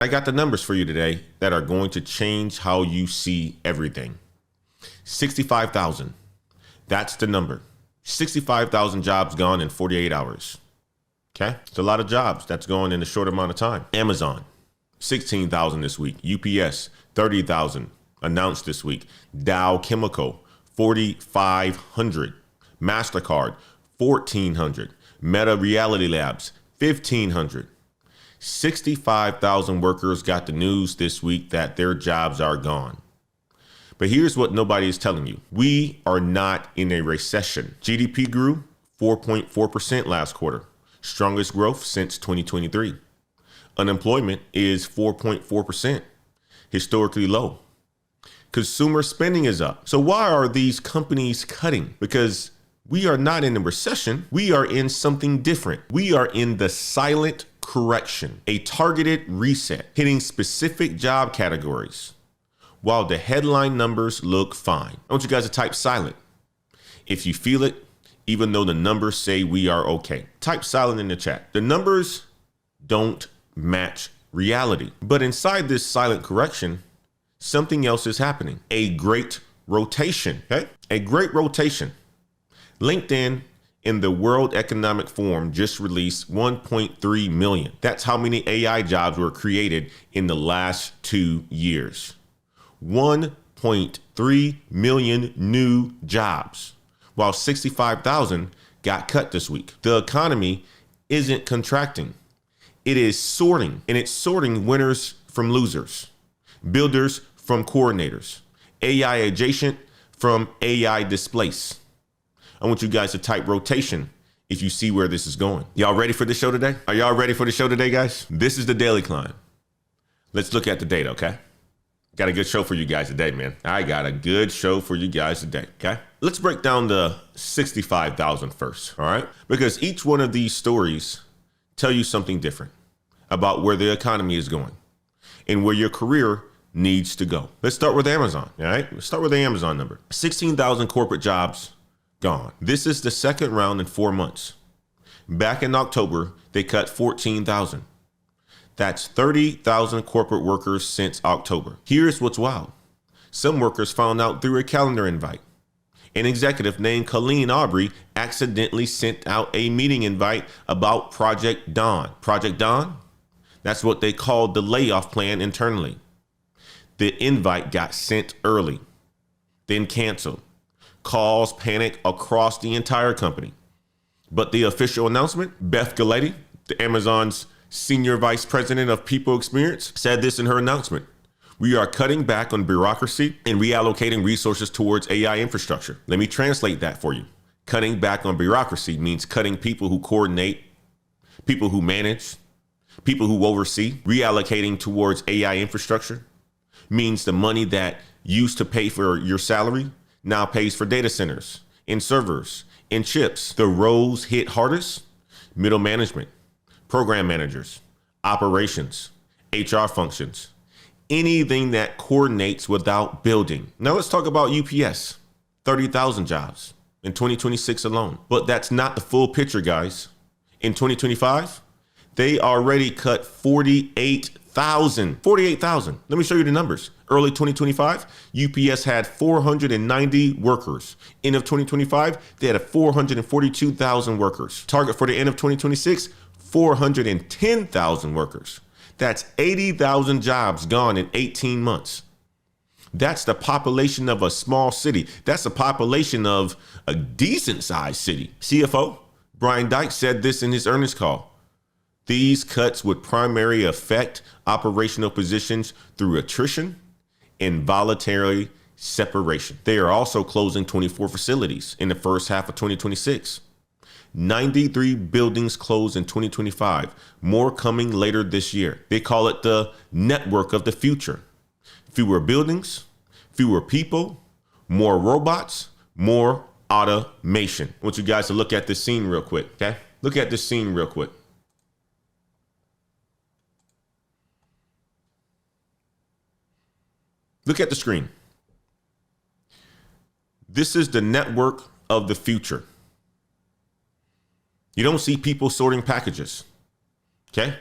I got the numbers for you today that are going to change how you see everything. 65,000. That's the number. 65,000 jobs gone in 48 hours. Okay? It's a lot of jobs that's gone in a short amount of time. Amazon, 16,000 this week. UPS, 30,000 announced this week. Dow Chemical, 4,500. MasterCard, 1,400. Meta Reality Labs, 1,500. 65,000 workers got the news this week that their jobs are gone. But here's what nobody is telling you. We are not in a recession. GDP grew 4.4% last quarter, strongest growth since 2023. Unemployment is 4.4%, historically low. Consumer spending is up. So why are these companies cutting? Because we are not in a recession. We are in something different. We are in the silent correction, a targeted reset, hitting specific job categories. While the headline numbers look fine. I want you guys to type silent if you feel it, even though the numbers say we are okay. Type silent in the chat. The numbers don't match reality. But inside this silent correction, something else is happening. A great rotation, okay? A great rotation. LinkedIn in the World Economic Forum just released 1.3 million. That's how many AI jobs were created in the last 2 years. 1.3 million new jobs, while 65,000 got cut this week. The economy isn't contracting. It is sorting, and it's sorting winners from losers, builders from coordinators, AI adjacent from AI displaced. I want you guys to type rotation if you see where this is going. Y'all ready for the show today? Are y'all ready for the show today, guys? This is the Daily Climb. Let's look at the data, okay? Got a good show for you guys today, man. I got a good show for you guys today, okay? Let's break down the 65,000 first, all right? Because each one of these stories tell you something different about where the economy is going and where your career needs to go. Let's start with Amazon, all right? Let's start with the Amazon number. 16,000 corporate jobs gone. This is the second round in 4 months. Back in October, they cut 14,000. That's 30,000 corporate workers since October. Here's what's wild. Some workers found out through a calendar invite. An executive named Colleen Aubrey accidentally sent out a meeting invite about Project Dawn. Project Dawn? That's what they called the layoff plan internally. The invite got sent early, then canceled. Caused panic across the entire company. But the official announcement, Beth Galletti, the Amazon's Senior Vice President of People Experience, said this in her announcement. We are cutting back on bureaucracy and reallocating resources towards AI infrastructure. Let me translate that for you. Cutting back on bureaucracy means cutting people who coordinate, people who manage, people who oversee. Reallocating towards AI infrastructure means the money that used to pay for your salary now pays for data centers, and servers, and chips. The roles hit hardest: middle management, program managers, operations, HR functions, anything that coordinates without building. Now let's talk about UPS, 30,000 jobs in 2026 alone. But that's not the full picture, guys. In 2025, they already cut 48,000. 48,000. Let me show you the numbers. Early 2025, UPS had 490 workers. End of 2025, they had 442,000 workers. Target for the end of 2026, 410,000 workers. That's 80,000 jobs gone in 18 months. That's the population of a small city. That's the population of a decent sized city. CFO Brian Dyke said this in his earnings call. These cuts would primarily affect operational positions through attrition and voluntary separation. They are also closing 24 facilities in the first half of 2026. 93 buildings closed in 2025, more coming later this year. They call it the network of the future. Fewer buildings, fewer people, more robots, more automation. I want you guys to look at this scene real quick, okay? Look at this scene real quick. Look at the screen. This is the network of the future. You don't see people sorting packages, okay?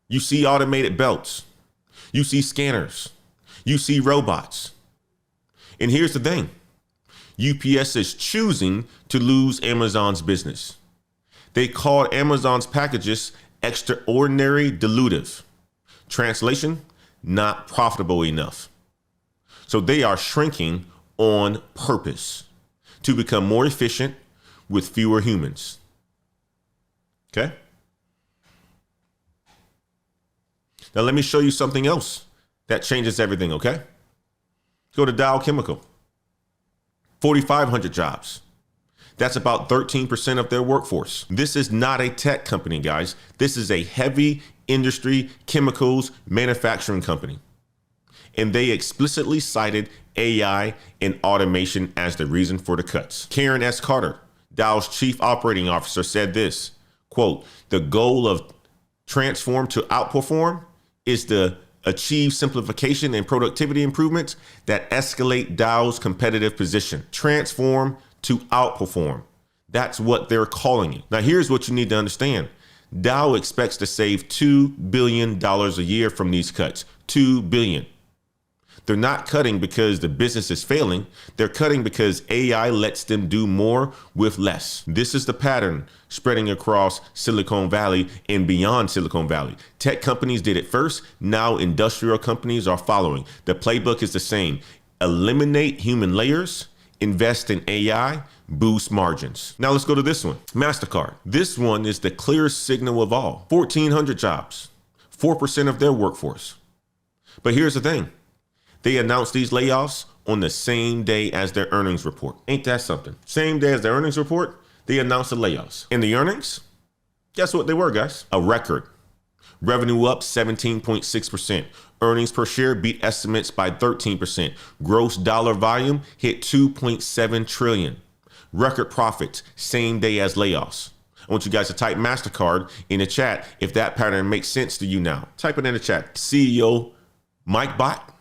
You see automated belts. You see scanners. You see robots. And here's the thing. UPS is choosing to lose Amazon's business. They called Amazon's packages extraordinary dilutive. Translation, not profitable enough. So they are shrinking on purpose to become more efficient with fewer humans. Okay? Now let me show you something else that changes everything, okay? Go to Dow Chemical. 4,500 jobs. That's about 13% of their workforce. This is not a tech company, guys. This is a heavy industry chemicals manufacturing company. And they explicitly cited AI and automation as the reason for the cuts. Karen S. Carter, Dow's chief operating officer, said this, quote, "The goal of transform to outperform is to achieve simplification and productivity improvements that escalate Dow's competitive position. Transform to outperform. That's what they're calling it." Now, here's what you need to understand. Dow expects to save $2 billion a year from these cuts. $2 billion. They're not cutting because the business is failing. They're cutting because AI lets them do more with less. This is the pattern spreading across Silicon Valley and beyond Silicon Valley. Tech companies did it first. Now industrial companies are following. The playbook is the same. Eliminate human layers, invest in AI, boost margins. Now let's go to this one. MasterCard. This one is the clearest signal of all. 1,400 jobs, 4% of their workforce. But here's the thing. They announced these layoffs on the same day as their earnings report. Ain't that something? Same day as their earnings report, they announced the layoffs. And the earnings? Guess what they were, guys? A record. Revenue up 17.6%. Earnings per share beat estimates by 13%. Gross dollar volume hit 2.7 trillion. Record profits, same day as layoffs. I want you guys to type MasterCard in the chat if that pattern makes sense to you now. Type it in the chat. CEO Mike Bott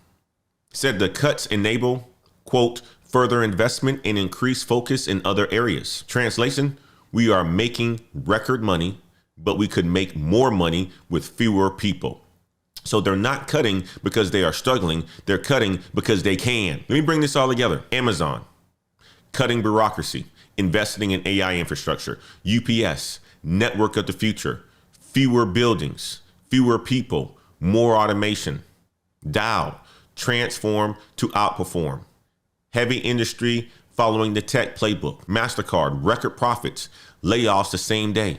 said the cuts enable, quote, further investment and increased focus in other areas. Translation, we are making record money, but we could make more money with fewer people. So they're not cutting because they are struggling. They're cutting because they can. Let me bring this all together. Amazon, cutting bureaucracy, investing in AI infrastructure. UPS, network of the future, fewer buildings, fewer people, more automation. Dow, transform to outperform. Heavy industry following the tech playbook. MasterCard, record profits, layoffs the same day.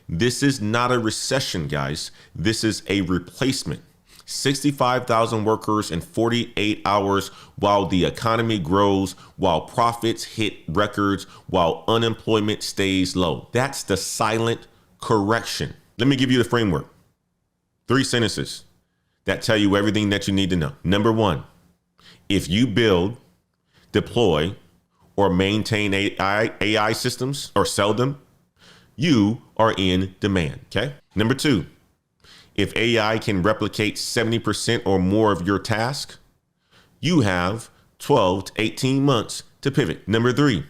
This is not a recession, guys. This is a replacement. 65,000 workers in 48 hours while the economy grows, while profits hit records, while unemployment stays low. That's the silent correction. Let me give you the framework. 3 sentences that tell you everything that you need to know. Number 1, if you build, deploy, or maintain AI systems or sell them, you are in demand, okay? Number 2, if AI can replicate 70% or more of your task, you have 12 to 18 months to pivot. Number 3,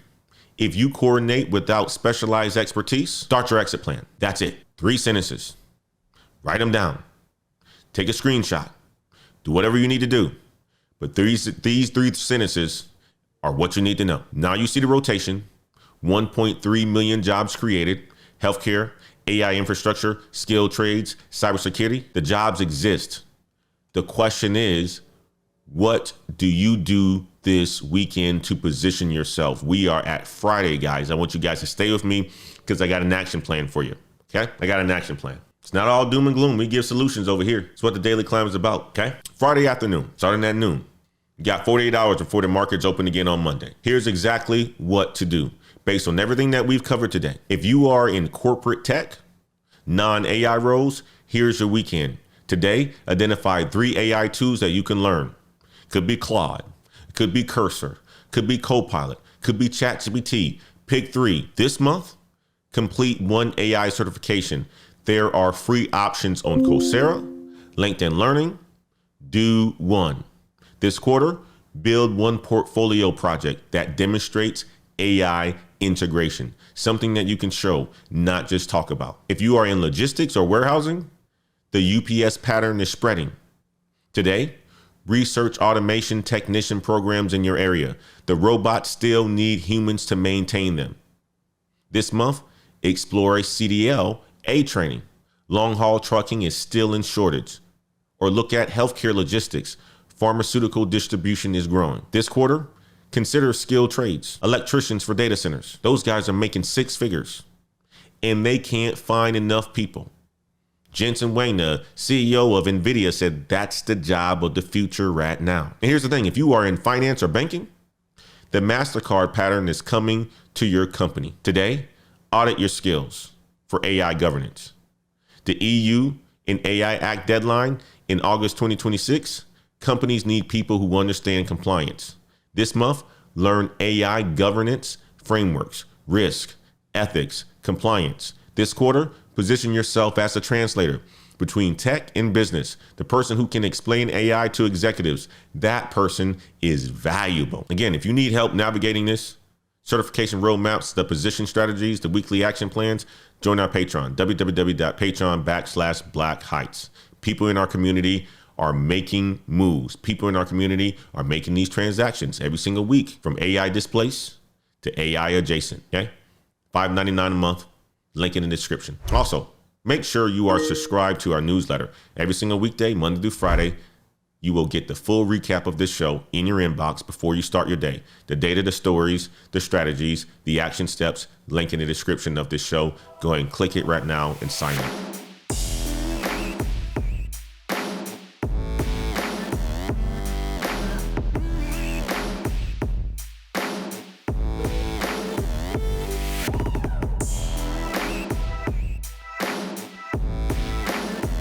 if you coordinate without specialized expertise, start your exit plan. That's it. 3 sentences. Write them down. Take a screenshot. Do whatever you need to do. But these 3 sentences are what you need to know. Now you see the rotation. 1.3 million jobs created. Healthcare, AI infrastructure, skilled trades, cybersecurity. The jobs exist. The question is, what do you do this weekend to position yourself? We are at Friday, guys. I want you guys to stay with me because I got an action plan for you. Okay? I got an action plan. It's not all doom and gloom. We give solutions over here. It's what the Daily Climb is about, okay? Friday afternoon, starting at noon. You got 48 hours before the markets open again on Monday. Here's exactly what to do based on everything that we've covered today. If you are in corporate tech, non-AI roles, here's your weekend. Today, identify 3 AI tools that you can learn. Could be Claude, could be Cursor, could be Copilot, could be ChatGPT. Pick 3. This month, complete 1 AI certification. There are free options on Coursera, LinkedIn Learning. Do 1. This quarter, build 1 portfolio project that demonstrates AI integration, something that you can show, not just talk about. If you are in logistics or warehousing, The UPS pattern is spreading. Today, research automation technician programs in your area. The robots still need humans to maintain them. This month, explore a CDL A training. Long haul trucking is still in shortage. Or look at healthcare logistics. Pharmaceutical distribution is growing. This quarter, consider skilled trades. Electricians for data centers. Those guys are making six figures and they can't find enough people. Jensen Huang, the CEO of NVIDIA, said that's the job of the future right now. And here's the thing, if you are in finance or banking, the MasterCard pattern is coming to your company. Today, audit your skills for AI governance. The EU and AI Act deadline in August 2026, companies need people who understand compliance. This month, learn AI governance frameworks, risk, ethics, compliance. This quarter, position yourself as a translator between tech and business. The person who can explain AI to executives, that person is valuable. Again, if you need help navigating this, certification roadmaps, the position strategies, the weekly action plans, join our Patreon, www.patreon.com/Black Heights. People in our community are making moves. People in our community are making these transactions every single week, from AI displaced to AI adjacent. Okay, $5.99 a month. Link in the description. Also, make sure you are subscribed to our newsletter. Every single weekday, Monday through Friday, you will get the full recap of this show in your inbox before you start your day. The data, the stories, the strategies, the action steps, link in the description of this show. Go ahead and click it right now and sign up.